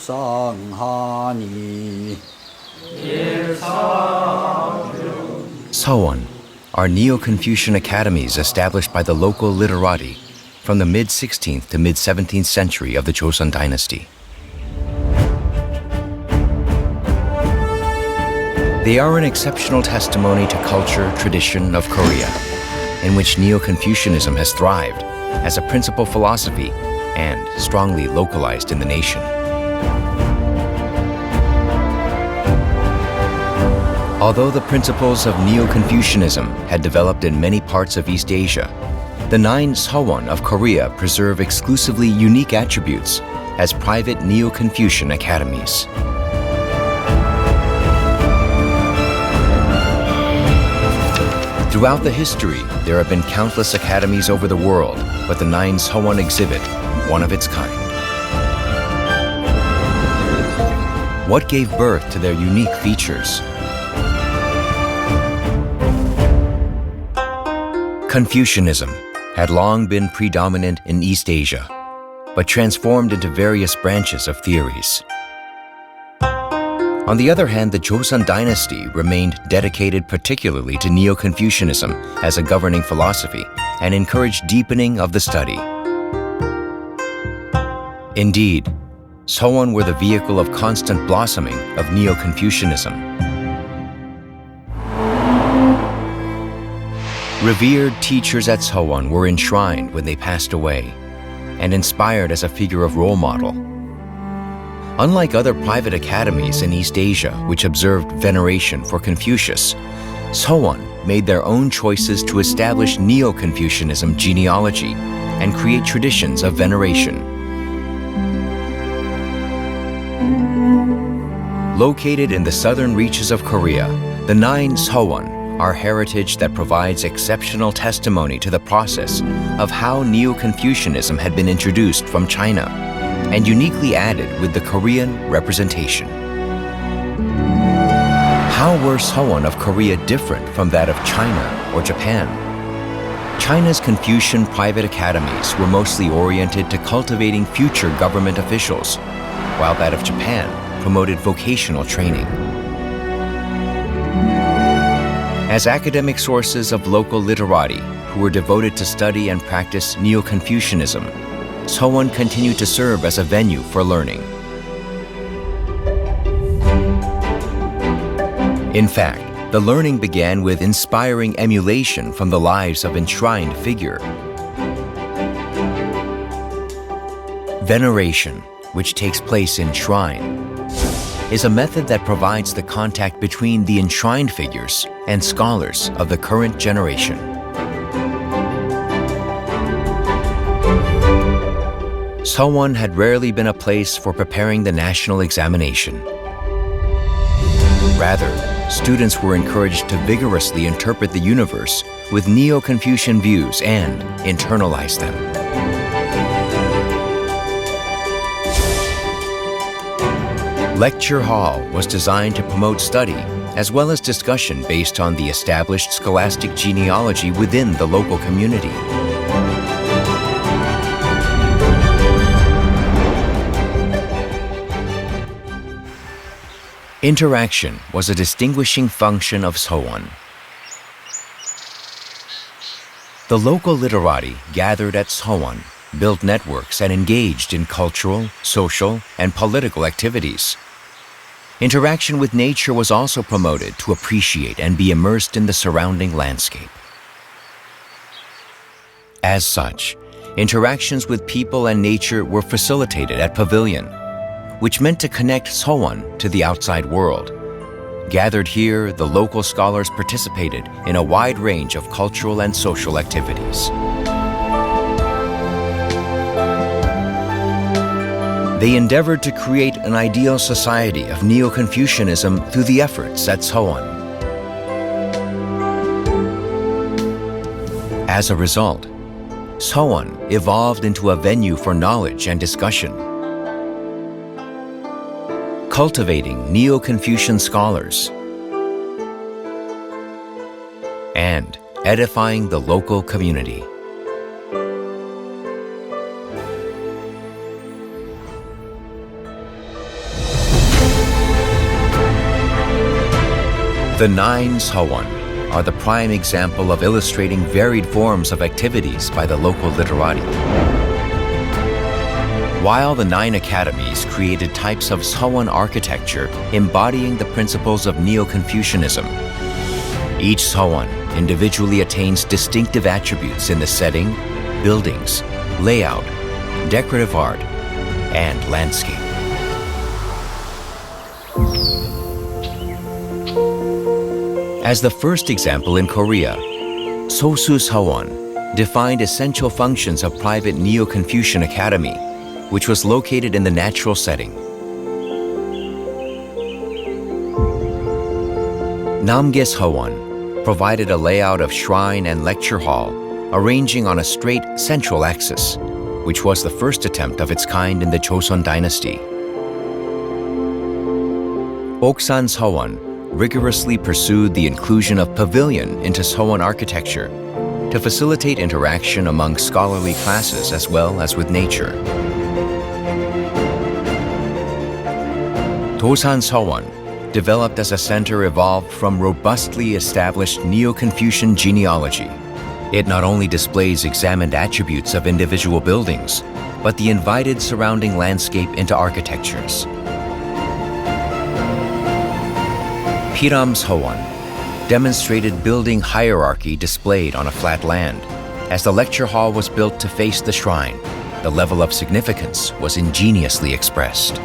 일상하니 Seowon are Neo-Confucian academies established by the local literati from the mid-16th to mid-17th century of the Joseon dynasty. They are an exceptional testimony to culture, tradition of Korea, in which Neo-Confucianism has thrived as a principal philosophy and strongly localized in the nation. Although the principles of Neo-Confucianism had developed in many parts of East Asia, the 9 Seowon of Korea preserve exclusively unique attributes as private Neo-Confucian academies. Throughout the history, there have been countless academies over the world, but the 9 Seowon exhibit one of its kind. What gave birth to their unique features? Confucianism had long been predominant in East Asia, but transformed into various branches of theories. On the other hand, the Joseon dynasty remained dedicated particularly to Neo-Confucianism as a governing philosophy and encouraged deepening of the study. Indeed, Seowon were the vehicle of constant blossoming of Neo-Confucianism. Revered teachers at Seowon were enshrined when they passed away and inspired as a figure of role model. Unlike other private academies in East Asia which observed veneration for Confucius, Seowon made their own choices to establish Neo-Confucianism genealogy and create traditions of veneration. Located in the southern reaches of Korea, the 9 Seowon are heritage that provides exceptional testimony to the process of how Neo-Confucianism had been introduced from China and uniquely added with the Korean representation. How were Seowon of Korea different from that of China or Japan? China's Confucian private academies were mostly oriented to cultivating future government officials, while that of Japan promoted vocational training. As academic sources of local literati who were devoted to study and practice Neo-Confucianism, Seowon continued to serve as a venue for learning. In fact, the learning began with inspiring emulation from the lives of enshrined figure. Veneration, which takes place in shrine, is a method that provides the contact between the enshrined figures and scholars of the current generation. Seowon had rarely been a place for preparing the national examination. Rather, students were encouraged to vigorously interpret the universe with Neo-Confucian views and internalize them. Lecture Hall was designed to promote study as well as discussion based on the established scholastic genealogy within the local community. Interaction was a distinguishing function of Seowon. The local literati gathered at Seowon, built networks, and engaged in cultural, social, and political activities. Interaction with nature was also promoted to appreciate and be immersed in the surrounding landscape. As such, interactions with people and nature were facilitated at Pavilion, which meant to connect Seowon to the outside world. Gathered here, the local scholars participated in a wide range of cultural and social activities. They endeavored to create an ideal society of Neo-Confucianism through the efforts at Seowon. As a result, Seowon evolved into a venue for knowledge and discussion, cultivating Neo-Confucian scholars and edifying the local community. The 9 Seowon are the prime example of illustrating varied forms of activities by the local literati. While the 9 academies created types of Seowon architecture embodying the principles of Neo-Confucianism, each Seowon individually attains distinctive attributes in the setting, buildings, layout, decorative art, and landscape. As the first example in Korea, Sosu Seowon defined essential functions of private Neo-Confucian academy, which was located in the natural setting. Namgye Seowon provided a layout of shrine and lecture hall, arranging on a straight central axis, which was the first attempt of its kind in the Joseon dynasty. Oksan Seowon rigorously pursued the inclusion of pavilion into Seowon architecture to facilitate interaction among scholarly classes as well as with nature. Dosan Seowon, developed as a center evolved from robustly established Neo-Confucian genealogy. It not only displays examined attributes of individual buildings, but the invited surrounding landscape into architectures. Piram Seowon demonstrated building hierarchy displayed on a flat land. As the lecture hall was built to face the shrine, the level of significance was ingeniously expressed.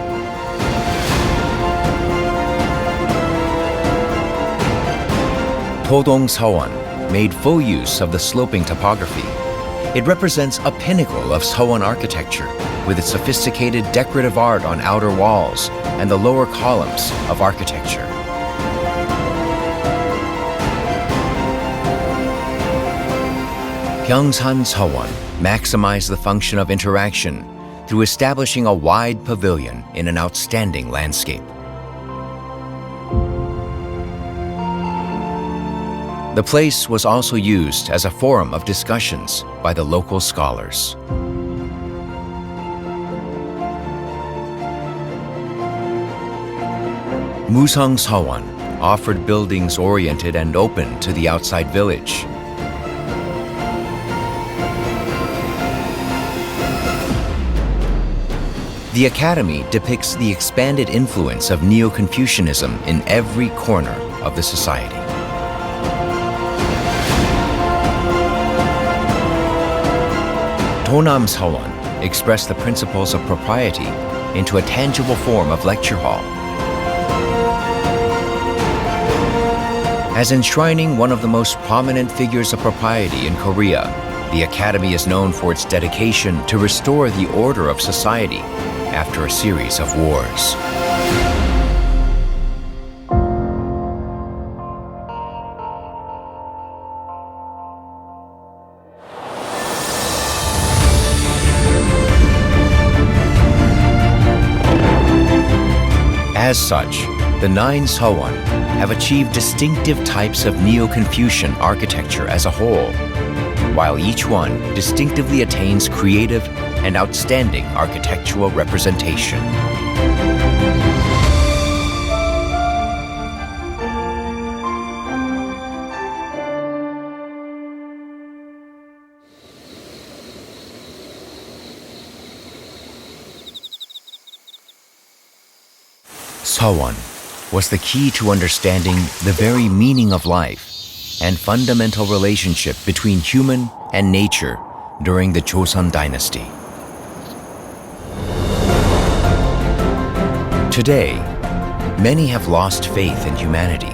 Todong Seowon made full use of the sloping topography. It represents a pinnacle of Seowon architecture with its sophisticated decorative art on outer walls and the lower columns of architecture. Gyeongsan Seowon maximized the function of interaction through establishing a wide pavilion in an outstanding landscape. The place was also used as a forum of discussions by the local scholars. Musang Seowon offered buildings oriented and open to the outside village. The academy depicts the expanded influence of Neo-Confucianism in every corner of the society. Donam Seowon expressed the principles of propriety into a tangible form of lecture hall. As enshrining one of the most prominent figures of propriety in Korea, the academy is known for its dedication to restore the order of society after a series of wars. As such, the 9 Seowon have achieved distinctive types of Neo-Confucian architecture as a whole, while each one distinctively attains creative and outstanding architectural representation. Seowon was the key to understanding the very meaning of life and fundamental relationship between human and nature during the Joseon dynasty. Today, many have lost faith in humanity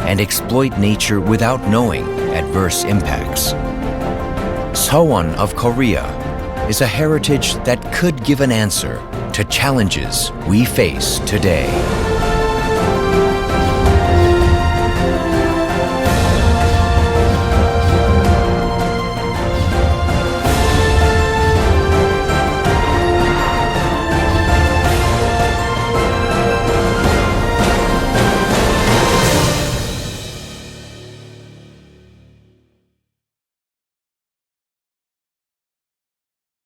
and exploit nature without knowing adverse impacts. Seowon of Korea is a heritage that could give an answer to challenges we face today.